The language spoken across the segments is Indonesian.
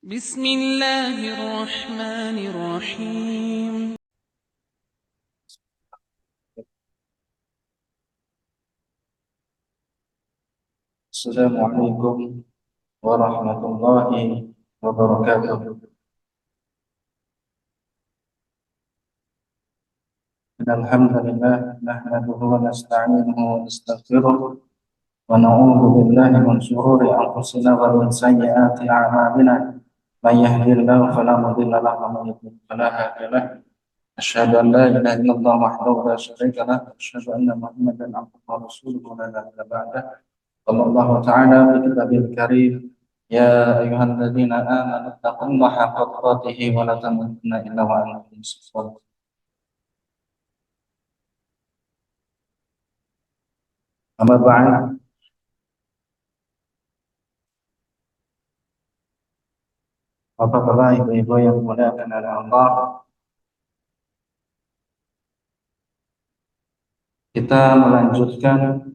بسم الله الرحمن الرحيم. السلام عليكم ورحمة الله وبركاته. إن الحمد لله نحمده ونستعينه ونستغفره ونعوذ بالله من شرور أنفسنا ومن سيئات أعمالنا. من يهدي الله فلا مضل له ومن يضلل فلا هادي له. أشهد أن لا إله إلا الله وحده لا شريك له وأشهد أن محمدا عبده ورسوله لا نبي بعده. قال الله تعالى في كتابه الكريم: يا أيها الذين آمنوا اتقوا الله حق تقاته ولا تموتن إلا وأنتم مسلمون. أما بعد، Bapak-bapak, ibu-ibu yang dimuliakan oleh Allah, kita melanjutkan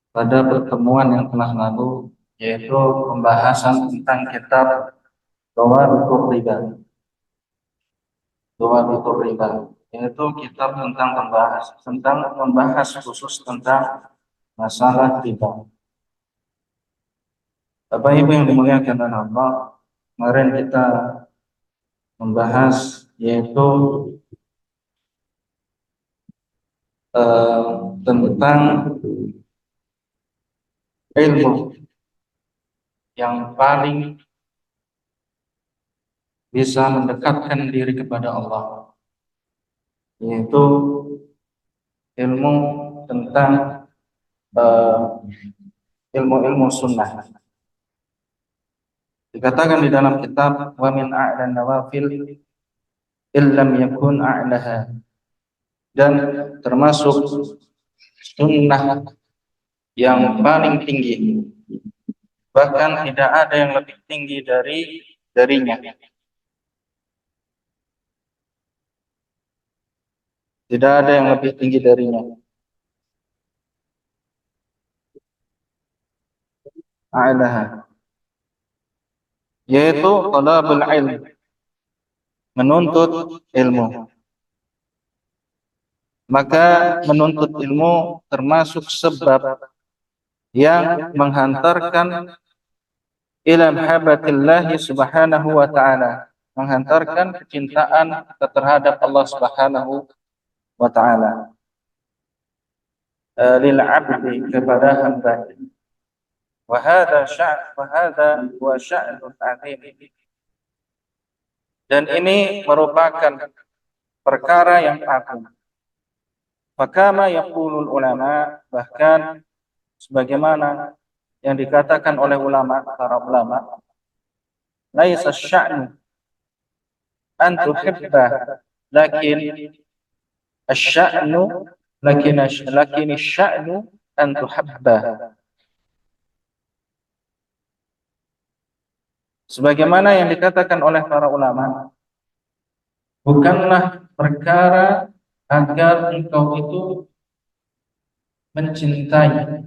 pada pertemuan yang telah lalu, yaitu pembahasan tentang kitab Dhawabitur Riba. Dhawabitur Riba, yaitu kitab tentang membahas khusus tentang masalah riba. Bapak Ibu yang dimuliakan oleh Allah, kemarin kita membahas yaitu tentang ilmu yang paling bisa mendekatkan diri kepada Allah, yaitu ilmu tentang ilmu-ilmu sunnah. Dikatakan di dalam kitab, wa min a'lan nawafil illam yakun a'laha, dan termasuk sunnah yang paling tinggi, bahkan tidak ada yang lebih tinggi darinya. Tidak ada yang lebih tinggi darinya. A'laha, yaitu talabul ilm, menuntut ilmu. Maka menuntut ilmu termasuk sebab yang menghantarkan ila mahabbatillahi subhanahu wa ta'ala, menghantarkan kecintaan terhadap Allah subhanahu wa ta'ala, lil abdi, kepada hamba. Wa hadha wa sya'nun azim, dan ini merupakan perkara yang agung. Fakama yaqulul ulama, bahkan sebagaimana yang dikatakan oleh para ulama, laisa sya'nu an tuhibba, lakin asy-sya'nu lakin asy-sya'nu an tuhabba. Sebagaimana yang dikatakan oleh para ulama, bukanlah perkara agar engkau itu mencintai,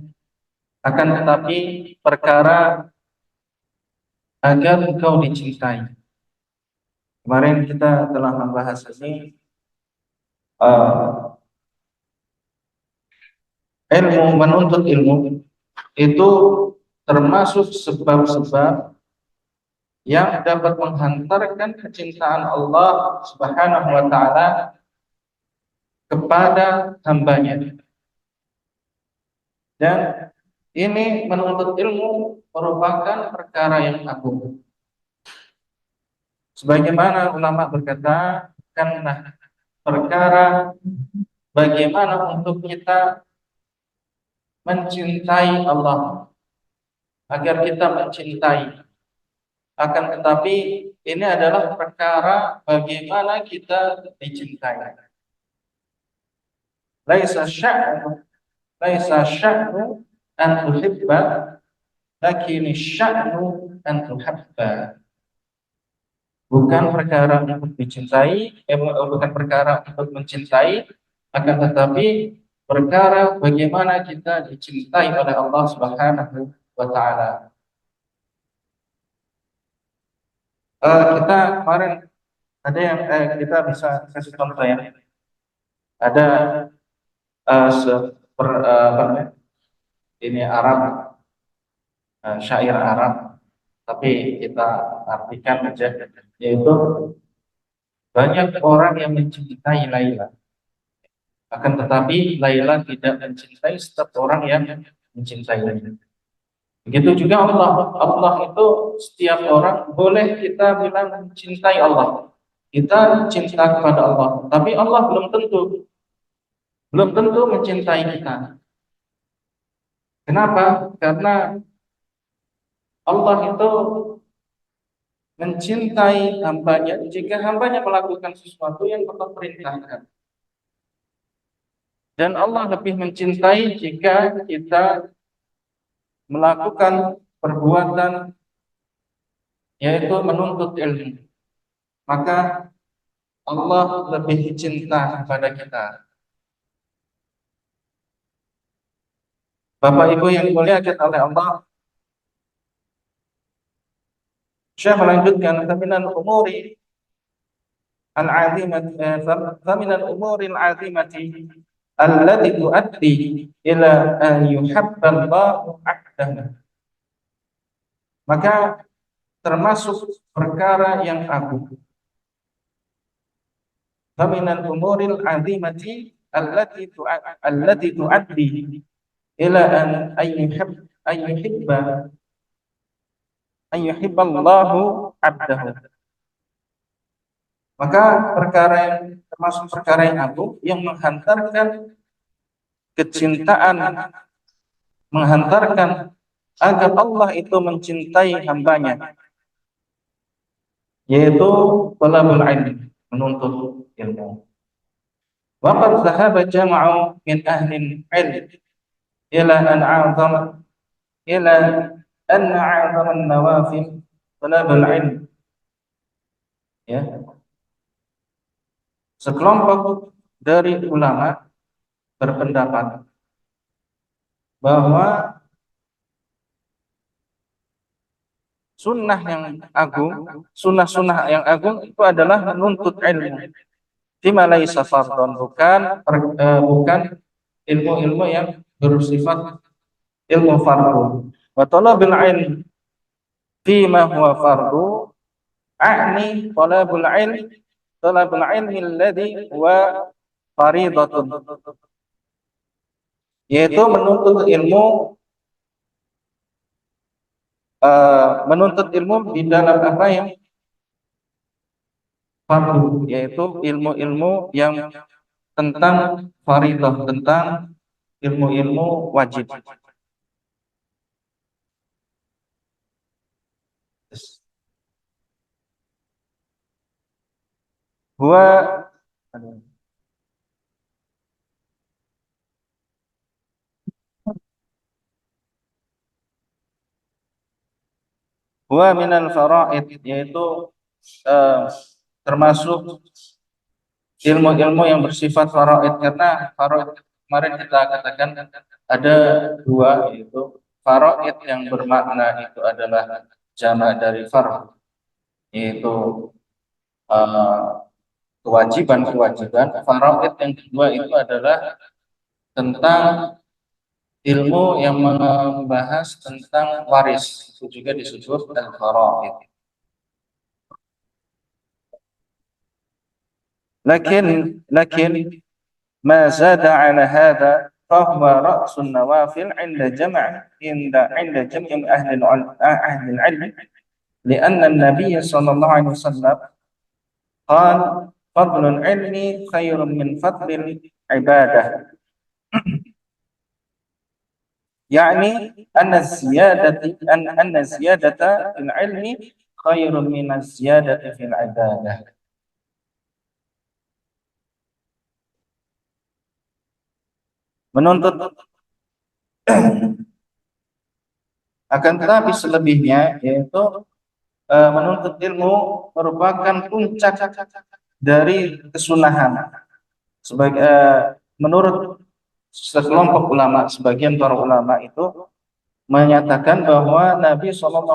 akan tetapi perkara agar engkau dicintai. Kemarin kita telah membahas ini, menuntut ilmu itu termasuk sebab-sebab yang dapat menghantarkan kecintaan Allah subhanahu wa ta'ala kepada hambanya. Dan ini menuntut ilmu merupakan perkara yang agung. Sebagaimana ulama berkata, karena perkara bagaimana untuk kita mencintai Allah, agar kita mencintai. Akan tetapi ini adalah perkara bagaimana kita dicintai. Laisa sya'nu an tuhibba, lakin sya'nu an tuhabba. Bukan perkara untuk dicintai, bukan perkara untuk mencintai, akan tetapi perkara bagaimana kita dicintai oleh Allah Subhanahu wa ta'ala. Kita kemarin ada yang kita bisa kasih contoh ya. Ada apa namanya? Ini Arab, syair Arab, tapi kita artikan aja, yaitu banyak orang yang mencintai Laila, akan tetapi Laila tidak mencintai setiap orang yang mencintai Laila. Begitu juga Allah. Allah itu setiap orang boleh kita bilang mencintai Allah. Kita cinta kepada Allah, tapi Allah belum tentu mencintai kita. Kenapa? Karena Allah itu mencintai hambanya jika hambanya melakukan sesuatu yang Allah perintahkan. Dan Allah lebih mencintai jika kita melakukan perbuatan yaitu menuntut ilmu. Maka Allah lebih cinta kepada kita. Bapak Ibu yang dimuliakan oleh Allah, Syekh melanjutkan faminal umuri al-'azimati faminal umuri al-'azimati allati tuaddi ila an yuhabba Allahu 'abdahu. Maka termasuk perkara yang agung. Faminal umuri al-'azimati allati tuaddi ila an yuhibballahu 'abdahu. Maka perkara yang termasuk perkara yang agung yang menghantarkan kecintaan, menghantarkan agar Allah itu mencintai hambanya, yaitu talabul ilm, menuntut ilmu. Wa qad dhahaba jam'u min ahli ilm ila an 'azama an-nawafil talabul ilm. Ya. Sekelompok dari ulama berpendapat bahwa sunnah yang agung itu adalah menuntut ilmu. Fima laisa fardhon, bukan ilmu-ilmu yang bersifat ilmu fardhu. Wa talabul ilm fima huwa fardhu, a'ni talabul ilmi alladhi huwa faridatun, yaitu menuntut ilmu di dalam apa yang fardu, yaitu ilmu-ilmu yang tentang faridah, tentang ilmu-ilmu wajib. Huwa minal faraid, yaitu termasuk ilmu-ilmu yang bersifat faraid, karena faraid kemarin kita katakan ada dua, yaitu faraid yang bermakna itu adalah jamak dari fard, yaitu kewajiban. Faraid yang kedua itu adalah tentang ilmu yang membahas tentang waris, itu juga disebut al-faraid. Lakin ma zada ala hadha fahuwa ra'sun nawafil 'inda jam'i ahli al-'ilm, li'anna an-nabiy sallallahu alaihi wasallam qala fadlul ilmi khairun min fadlil ibadah. Yani anna ziyadata fil ilmi khairun min ziyadati fil ibadah. Menuntut akan tetapi selebihnya, yaitu menuntut ilmu merupakan puncak dari kesunahan. Menurut sekelompok ulama, sebagian para ulama itu menyatakan bahwa Nabi SAW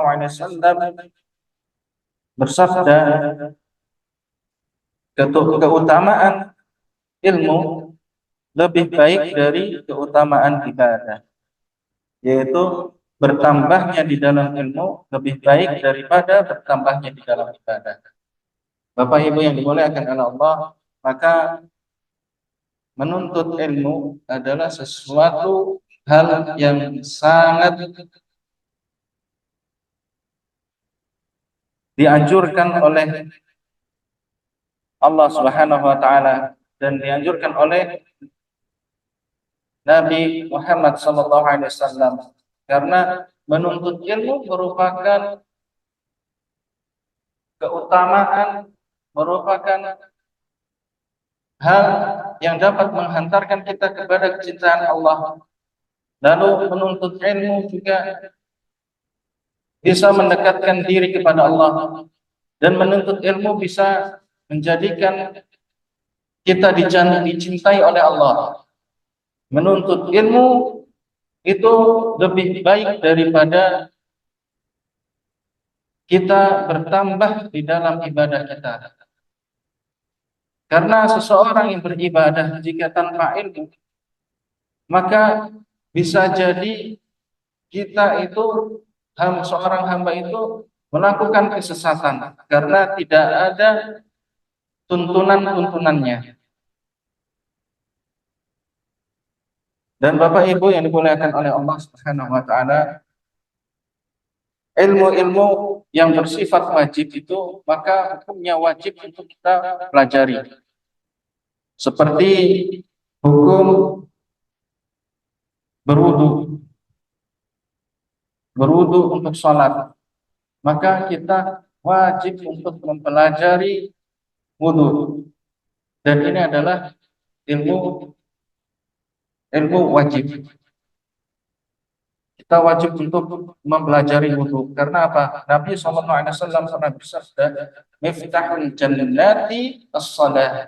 bersabda, keutamaan ilmu lebih baik dari keutamaan ibadah, yaitu bertambahnya di dalam ilmu lebih baik daripada bertambahnya di dalam ibadah. Bapak Ibu yang dimuliakan oleh Allah, maka menuntut ilmu adalah sesuatu hal yang sangat dianjurkan oleh Allah Subhanahu wa taala dan dianjurkan oleh Nabi Muhammad sallallahu alaihi wasallam, karena menuntut ilmu merupakan keutamaan, merupakan hal yang dapat menghantarkan kita kepada kecintaan Allah. Lalu menuntut ilmu juga bisa mendekatkan diri kepada Allah, dan menuntut ilmu bisa menjadikan kita dicintai oleh Allah. Menuntut ilmu itu lebih baik daripada kita bertambah di dalam ibadah kita. Karena seseorang yang beribadah jika tanpa ilmu, maka bisa jadi kita itu, seorang hamba itu melakukan kesesatan karena tidak ada tuntunannya. Dan Bapak Ibu yang dimuliakan oleh Allah Subhanahu wa taala, ilmu-ilmu yang bersifat wajib itu maka hukumnya wajib untuk kita pelajari. Seperti hukum berwudu untuk sholat, maka kita wajib untuk mempelajari wudu, dan ini adalah ilmu wajib. Kita wajib untuk mempelajari wudu. Karena apa? Nabi SAW pernah bersabda, "Miftahul jannati as-salah,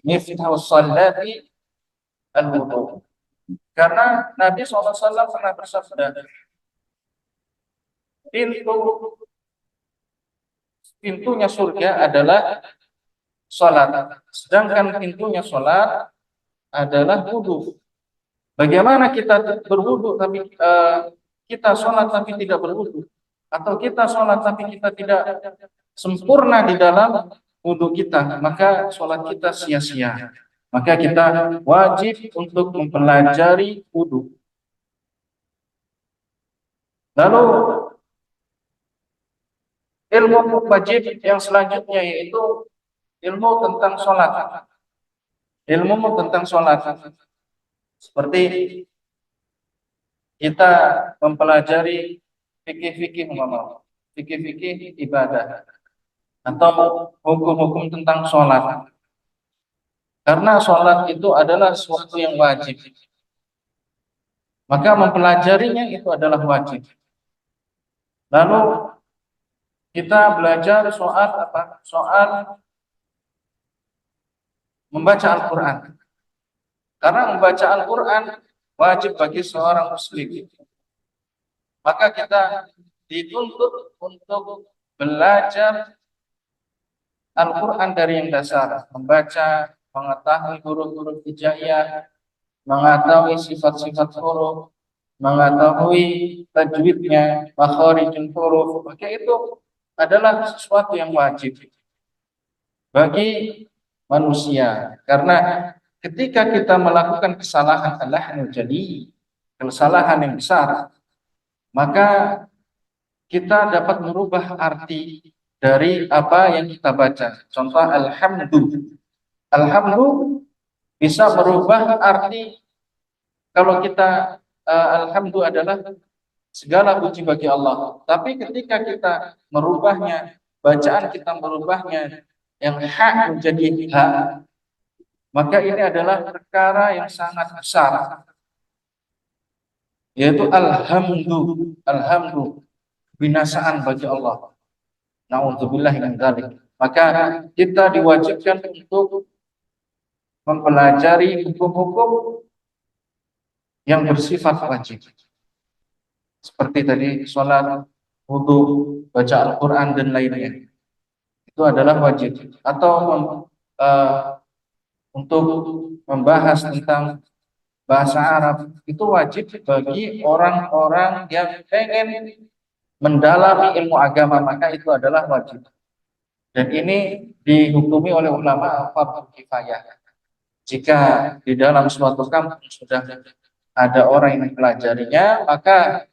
miftahus salati al-wudu." Karena Nabi SAW pernah bersabda, pintunya surga adalah salat, sedangkan pintunya salat adalah wudu. Bagaimana kita berwudu tapi kita sholat tapi tidak berwudu, atau kita sholat tapi kita tidak sempurna di dalam wudu kita, maka sholat kita sia-sia. Maka kita wajib untuk mempelajari wudu. Lalu ilmu wajib yang selanjutnya yaitu ilmu tentang sholat. Ilmu tentang sholat, seperti kita mempelajari fikih-fikih ibadah, atau hukum-hukum tentang sholat. Karena sholat itu adalah sesuatu yang wajib, maka mempelajarinya itu adalah wajib. Lalu kita belajar soal apa? Soal membaca Al-Quran. Karena membaca Al-Quran wajib bagi seorang muslim. Maka kita dituntut untuk belajar Al-Quran dari yang dasar, membaca, mengetahui huruf-huruf hijaiyah, mengetahui sifat-sifat huruf, mengetahui tajwidnya, makharijul huruf. Maka itu adalah sesuatu yang wajib bagi manusia. Karena ketika kita melakukan kesalahan kesalahan yang besar, maka kita dapat merubah arti dari apa yang kita baca. Contoh alhamdu bisa merubah arti. Kalau kita alhamdu adalah segala puji bagi Allah, tapi ketika kita merubahnya, bacaan kita merubahnya yang ha menjadi ha, maka ini adalah perkara yang sangat besar, yaitu alhamdu binasaan bagi Allah. Na'udzubillah min dzalik. Maka kita diwajibkan untuk mempelajari hukum-hukum yang bersifat wajib, seperti tadi sholat, wudu, baca Al-Quran dan lainnya. itu adalah wajib. Atau untuk membahas tentang bahasa Arab itu wajib bagi orang-orang yang pengen mendalami ilmu agama, maka itu adalah wajib. Dan ini dihukumi oleh ulama fardhu kifayah. Jika di dalam suatu kampung sudah ada orang yang mempelajarinya, maka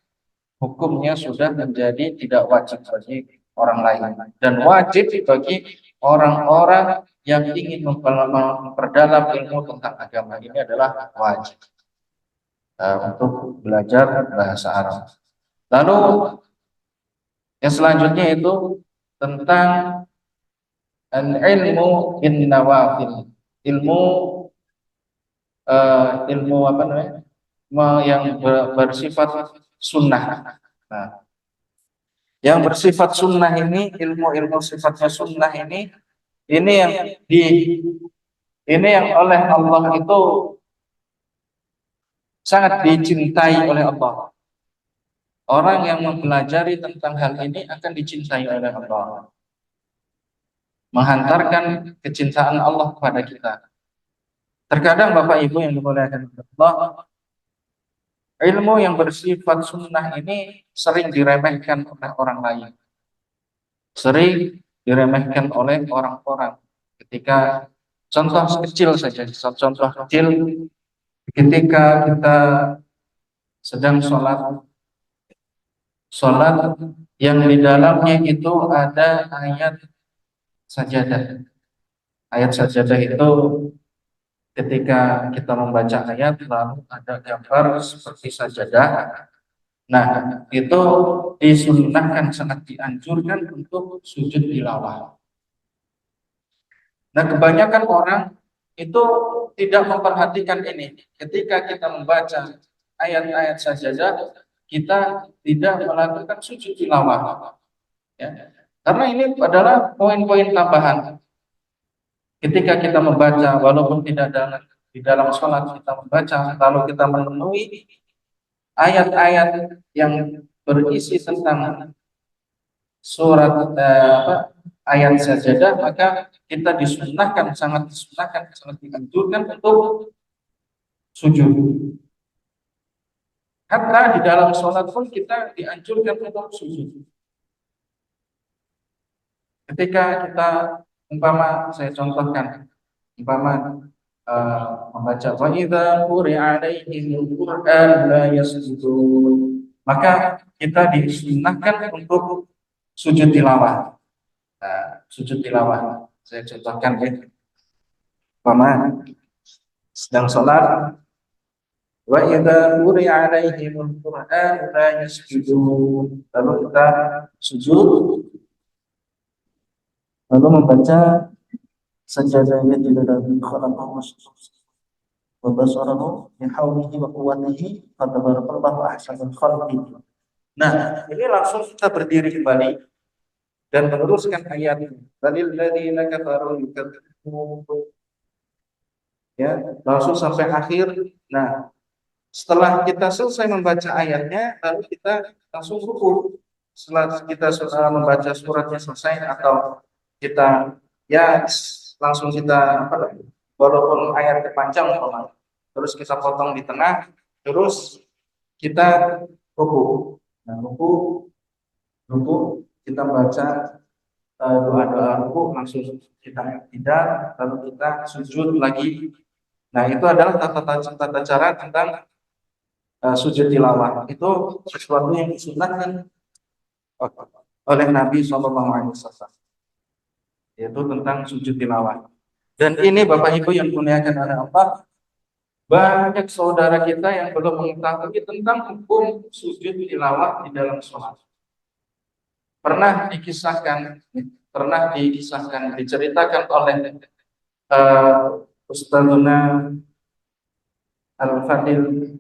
hukumnya sudah menjadi tidak wajib bagi orang lain dan wajib bagi orang-orang yang ingin memperdalam ilmu tentang agama. Ini adalah wajib untuk belajar bahasa Arab. Lalu yang selanjutnya itu tentang ilmu bin nawafil, ilmu ilmu apa namanya, yang bersifat sunnah. Nah, yang bersifat sunnah ini, ilmu-ilmu sifatnya sunnah ini yang ini yang oleh Allah itu sangat dicintai oleh Allah. Orang yang mempelajari tentang hal ini akan dicintai oleh Allah, menghantarkan kecintaan Allah kepada kita. Terkadang Bapak Ibu yang dimuliakan Allah, ilmu yang bersifat sunnah ini sering diremehkan oleh orang lain, sering diremehkan oleh orang-orang. Ketika contoh kecil saja, contoh kecil, ketika kita sedang sholat yang di dalamnya itu ada ayat sajadah. Ayat sajadah itu ketika kita membaca ayat lalu ada gambar seperti sajadah. Nah, itu disunnahkan, sangat dianjurkan untuk sujud tilawah. Nah, kebanyakan orang itu tidak memperhatikan ini. Ketika kita membaca ayat-ayat sajadah, kita tidak melakukan sujud tilawah. Ya. Karena ini adalah poin-poin tambahan. Ketika kita membaca, walaupun tidak di dalam sholat kita membaca, lalu kita menemui ayat-ayat yang berisi tentang surat ayat sajadah, maka kita disunahkan, sangat disunahkan, sangat dianjurkan untuk sujud. Hatta di dalam sholat pun kita dianjurkan untuk sujud. Ketika kita umpama, saya contohkan, umpama membaca wa idza quri'a 'alaihimul qur'an la yasjudun, maka kita disunahkan untuk sujud tilawah. Sujud tilawah, saya contohkan ya, umpama sedang sholat, wa idza quri'a 'alaihimul qur'an la yasjudun, lalu kita sujud, lalu membaca sajadahnya di dalam khalaqahu wa basarahu min hawlihi wa quwwatihi fatabarakallahu ahsanul khaliqin. Nah, ini langsung kita berdiri kembali dan meneruskan ayat balil ladzina kafaru yukadzibun, ya, langsung sampai akhir. Nah, setelah kita selesai membaca ayatnya, lalu kita langsung ruku. Setelah kita membaca suratnya selesai, atau kita langsung kita walaupun ayatnya panjang, terus kita potong di tengah, terus kita ruku. Nah, ruku kita baca doa-doa ruku, langsung kita tidak, lalu kita sujud lagi. Nah, itu adalah tata cara tentang sujud tilawah. Itu sesuatu yang disunahkan oleh Nabi SAW, yaitu tentang sujud tilawah. Dan ini Bapak Ibu yang dimuliakan oleh Allah, banyak saudara kita yang belum mengetahui tentang hukum sujud tilawah di dalam sholat. Pernah diceritakan oleh Ustadzuna Al-Fadil,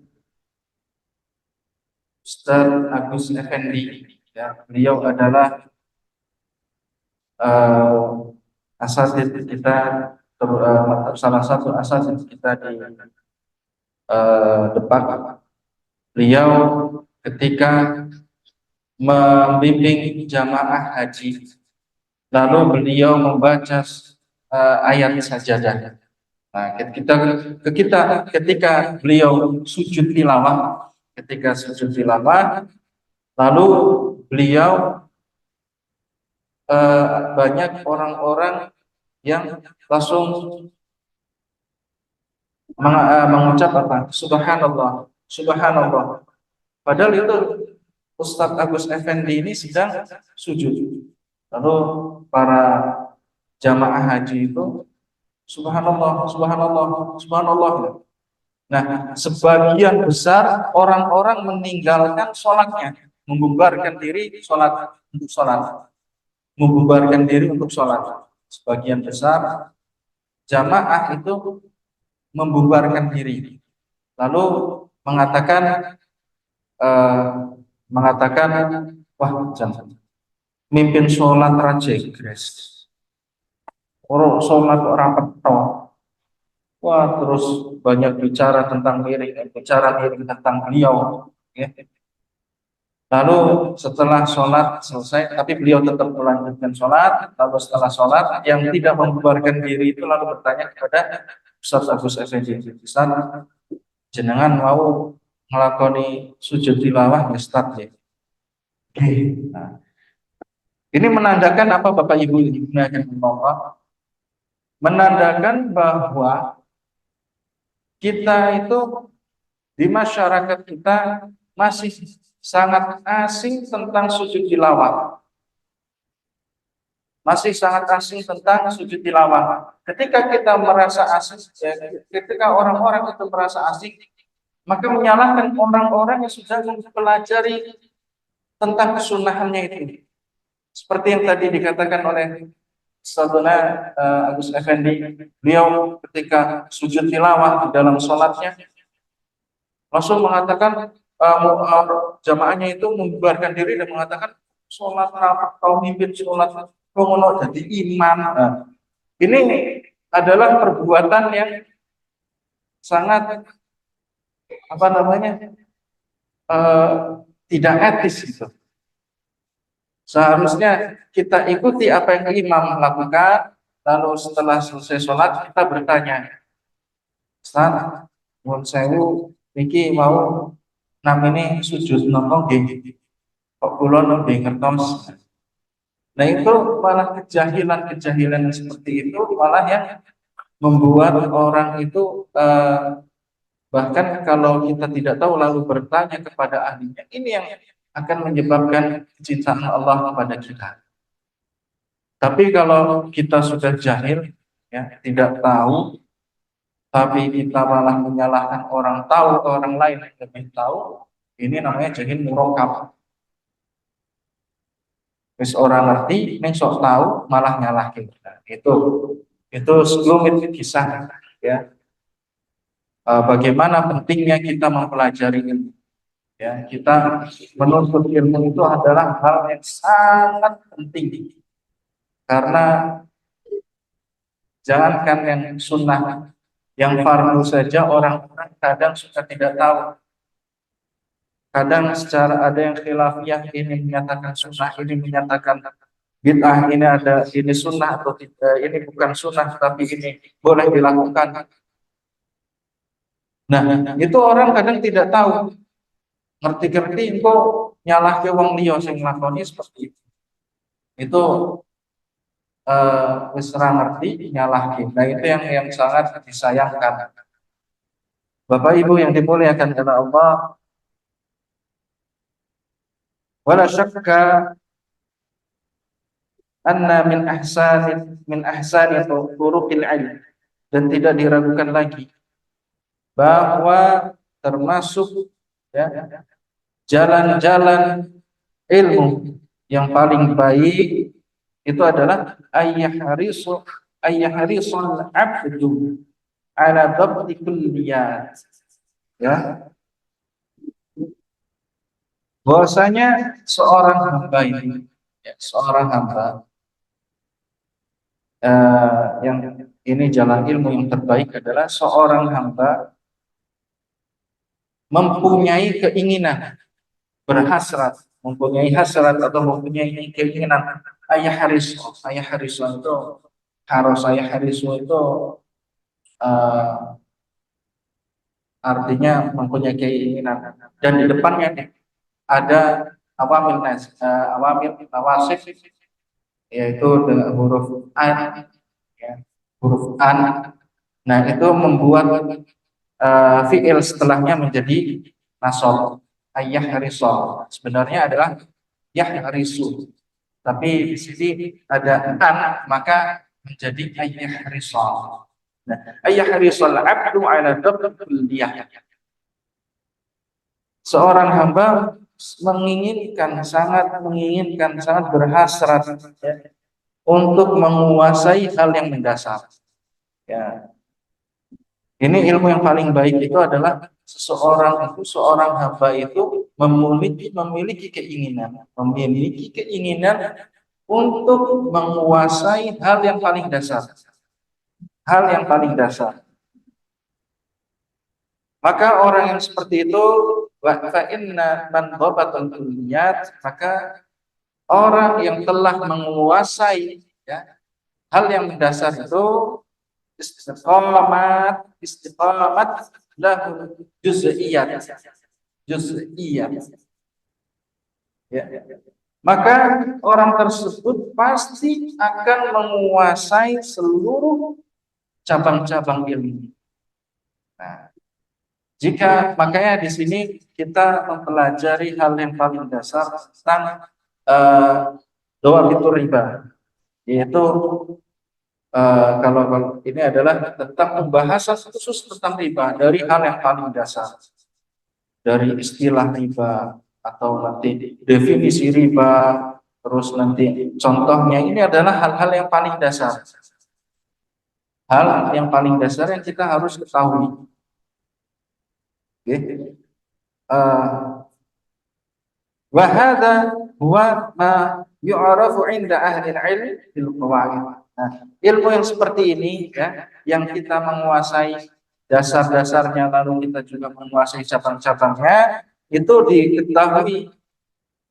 Ustadz Agus Effendi, ya, beliau adalah asatidz kita, salah satu asatidz kita di Depak. Beliau ketika membimbing jamaah haji, lalu beliau membaca ayat sajadah. Nah, ketika beliau sujud tilawah, lalu beliau banyak orang-orang yang langsung mengucap apa? Subhanallah, Subhanallah. Padahal itu Ustadz Agus Effendi ini sedang sujud. Lalu para jamaah haji itu Subhanallah, Subhanallah, Subhanallah. Nah, sebagian besar orang-orang meninggalkan sholatnya, membubarkan diri untuk sholat. Sebagian besar jamaah itu membubarkan diri, lalu mengatakan, wah, jangan mimpin sholat raja Inggris. Orang sholat orang petok. Wah, terus banyak bicara tentang miring tentang beliau. Ya. Lalu setelah sholat selesai, tapi beliau tetap melanjutkan sholat. Lalu setelah sholat, yang tidak membubarkan diri itu lalu bertanya kepada Ustaz Agus Effendi, Ustaz, jenengan mau melakoni sujud tilawah ya Ustaz ya. Nah, ini menandakan apa Bapak Ibu menandakan bahwa kita itu di masyarakat kita masih sangat asing tentang sujud tilawah. Ketika kita merasa asing, ketika orang-orang itu merasa asing, maka menyalahkan orang-orang yang sudah mempelajari tentang kesunahannya itu. Seperti yang tadi dikatakan oleh Saudara Agus Effendi, beliau ketika sujud tilawah di dalam sholatnya langsung mengatakan, jamaahnya itu membubarkan diri dan mengatakan sholat rapat kau mimpin sholat kau mau jadi imam. Ini adalah perbuatan yang sangat tidak etis gitu. Seharusnya kita ikuti apa yang imam lakukan, lalu setelah selesai sholat kita bertanya, Ustaz, mohon sewu, niki mau namanya sujud nopo nggih, kok kula nembe ngertos. Nah itu malah kejahilan seperti itu malah yang membuat orang itu bahkan kalau kita tidak tahu lalu bertanya kepada ahlinya, ini yang akan menyebabkan kecintaan Allah kepada kita. Tapi kalau kita sudah jahil, ya, tidak tahu, tapi kita malah menyalahkan orang tahu, orang lain yang lebih tahu, ini namanya jahil murakkab. Wis orang ngerti, ning sok tahu malah nyalahkan kita. Itu rumit kisah, ya. Bagaimana pentingnya kita mempelajari ilmu. Ya, kita menuntut ilmu itu adalah hal yang sangat penting karena jangankan yang sunnah, yang fardu saja orang-orang kadang suka tidak tahu. Kadang secara ada yang khilafiyah, ini menyatakan sunnah, ini menyatakan bid'ah, ini sunnah atau tidak, ini bukan sunnah tapi ini boleh dilakukan. Nah, itu orang kadang tidak tahu. Ngerti-ngerti kok nyalah ke wong liya sing nglakoni seperti itu. Itu wis ora ngerti nyalahke. Nah, itu yang sangat disayangkan. Bapak Ibu yang dimuliakan oleh Allah, wala syakka anna min ahsani turuqil ilm, dan tidak diragukan lagi bahwa termasuk, ya, jalan-jalan ilmu yang paling baik itu adalah ayyahrisul abdu ala dhabti kulliyat, ya, bahwasanya seorang hamba ini, ya, seorang hamba yang ini jalan ilmu yang terbaik adalah seorang hamba mempunyai keinginan, berhasrat, mempunyai hasrat atau mempunyai keinginan ayah hariso itu uh, artinya mempunyai keinginan, dan di depannya nih ada awamil nawasif, yaitu dengan huruf an, ya, huruf an. Nah, itu membuat fiil setelahnya menjadi nasab, ayah risol. Sebenarnya adalah yahrisu, tapi di sini ada an, maka menjadi ayah risol. Nah, ayah risol abdu ala kulliyah. Seorang hamba sangat menginginkan, sangat berhasrat, ya, untuk menguasai hal yang mendasar. Ya, ini ilmu yang paling baik itu adalah seorang hamba itu memiliki keinginan untuk menguasai hal yang paling dasar. Maka orang yang seperti itu, maka orang yang telah menguasai, ya, hal yang mendasar itu istiqamat lahu juz'iyat. Ya. Maka orang tersebut pasti akan menguasai seluruh cabang-cabang ilmu. Nah, makanya di sini kita mempelajari hal yang paling dasar tentang dhawabitur riba, yaitu kalau ini adalah tentang pembahasan khusus tentang riba dari hal yang paling dasar, dari istilah riba atau nanti definisi riba, terus nanti contohnya. Ini adalah hal-hal yang paling dasar, yang kita harus ketahui. Wa hadza huwa ma yu'rafu 'inda ahli al-'ilm bil qawaid. Nah, ilmu yang seperti ini, ya, yang kita menguasai dasar-dasarnya lalu kita juga menguasai cabang-cabangnya, itu diketahui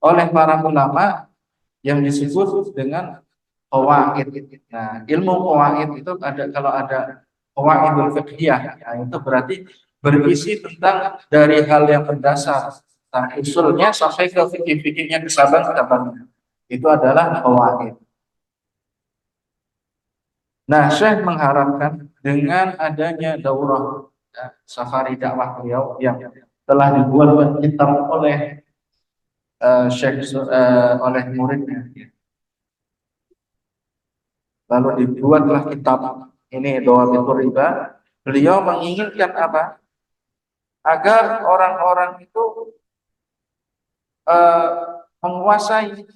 oleh para ulama yang disebut dengan qawaid. Nah, ilmu qawaid itu kalau ada qawaidul fiqhiyah, nah, itu berarti berisi tentang dari hal yang mendasar, tentang usulnya sampai ke fikih-fikihnya, ke cabang-cabangnya. Itu adalah qawaid. Nah, Syekh mengharapkan dengan adanya daurah, ya, safari dakwah beliau yang telah dibuat kitab oleh Syekh oleh muridnya, lalu dibuatlah kitab ini Dhawabitur Riba. Beliau menginginkan apa? Agar orang-orang itu menguasai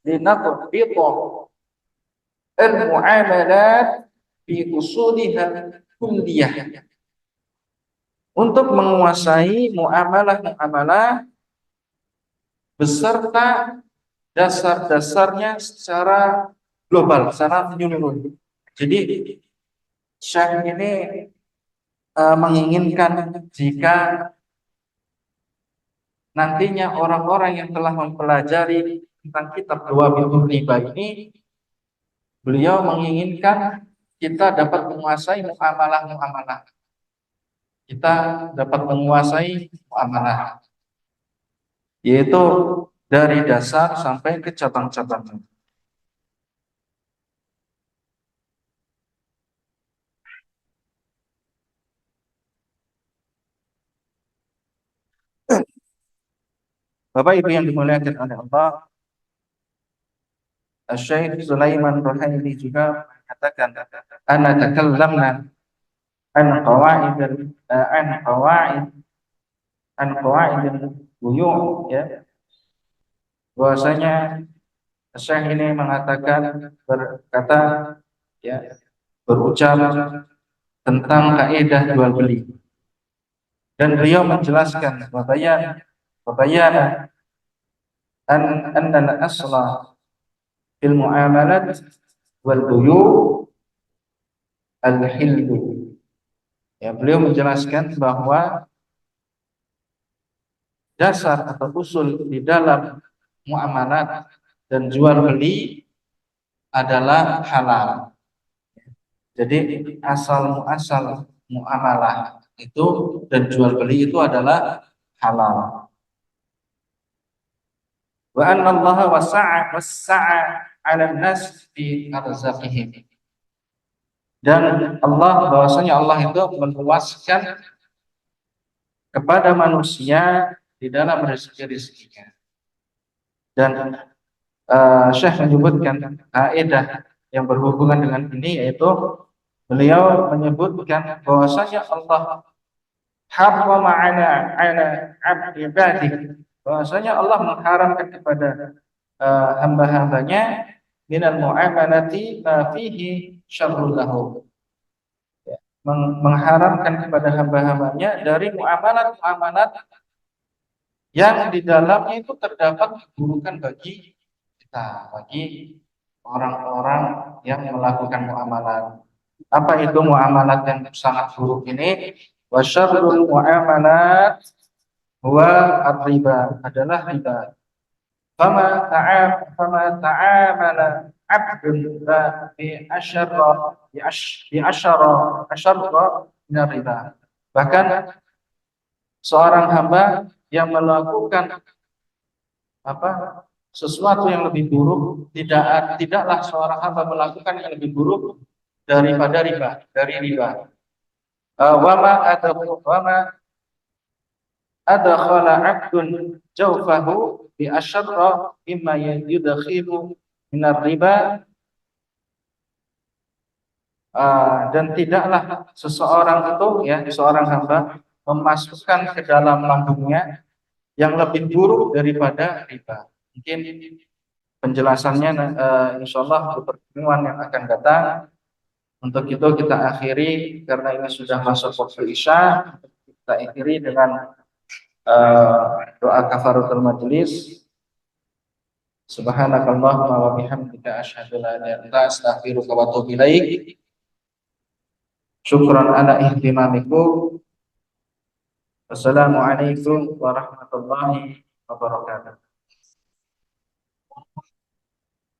dinatbiqah al-mu'amalat fi usuliha kulliyah, untuk menguasai muamalah-muamalah beserta dasar-dasarnya secara global, secara menyeluruh. Jadi Syekh ini menginginkan jika nantinya orang-orang yang telah mempelajari tentang kitab Dhawabitur Riba ini, beliau menginginkan kita dapat menguasai muamalah-muamalah. Yaitu dari dasar sampai ke cabang-cabang. Bapak Ibu yang dimuliakan oleh Allah, Syekh Sulaiman Ruhaili juga mengatakan, ana takallamna an qawaid buyu', ya, bahwasanya Syekh ini berkata, ya, berucap tentang kaidah jual beli, dan beliau menjelaskan babayana anna asla fil muamalat wal buyu' al-hillu. Ya, beliau menjelaskan bahwa dasar atau usul di dalam muamalat dan jual beli adalah halal. Jadi asal muasal muamalah itu dan jual beli itu adalah halal. Wa anna Allah wasa'a 'ala an-nas fi arzaqihim. Dan Allah, bahwasanya Allah itu meluaskan kepada manusia di dalam rezeki-rezekinya. Dan Syekh menyebutkan kaidah yang berhubungan dengan ini, yaitu beliau menyebutkan bahwasanya Allah harrama 'ala 'abdi ibadihi, bahwasanya Allah mengharamkan kepada hamba-hambanya minal mu'amalati ma fihi syarrul lahu, mengharamkan kepada hamba-hambanya dari muamalat-muamalat yang di dalamnya itu terdapat keburukan bagi kita, bagi orang-orang yang melakukan muamalat. Apa itu muamalat yang sangat buruk ini? Wa syarrul muamalat huwa ar-riba, adalah riba. Fama ta'amala 'abdun bi asyara min riba. Bahkan seorang hamba yang melakukan sesuatu yang lebih buruk, tidaklah seorang hamba melakukan yang lebih buruk daripada riba, dari riba. Wama adkhala 'abdun jawfahu bi asyarra mimma yudkhilu minar riba, dan tidaklah seseorang itu, ya, seorang hamba memasukkan ke dalam lambungnya yang lebih buruk daripada riba. Mungkin penjelasannya insyaallah di pertemuan yang akan datang. Untuk itu kita akhiri, karena ini sudah masuk waktu Isya, kita akhiri dengan doa kafaratul majelis. Subhanakallahumma wa bihamdika asyhadu an la ilaha illa anta astaghfiruka wa atubu ilaik. Syukran ala ihtimamikum. Wassalamualaikum warahmatullahi wabarakatuh.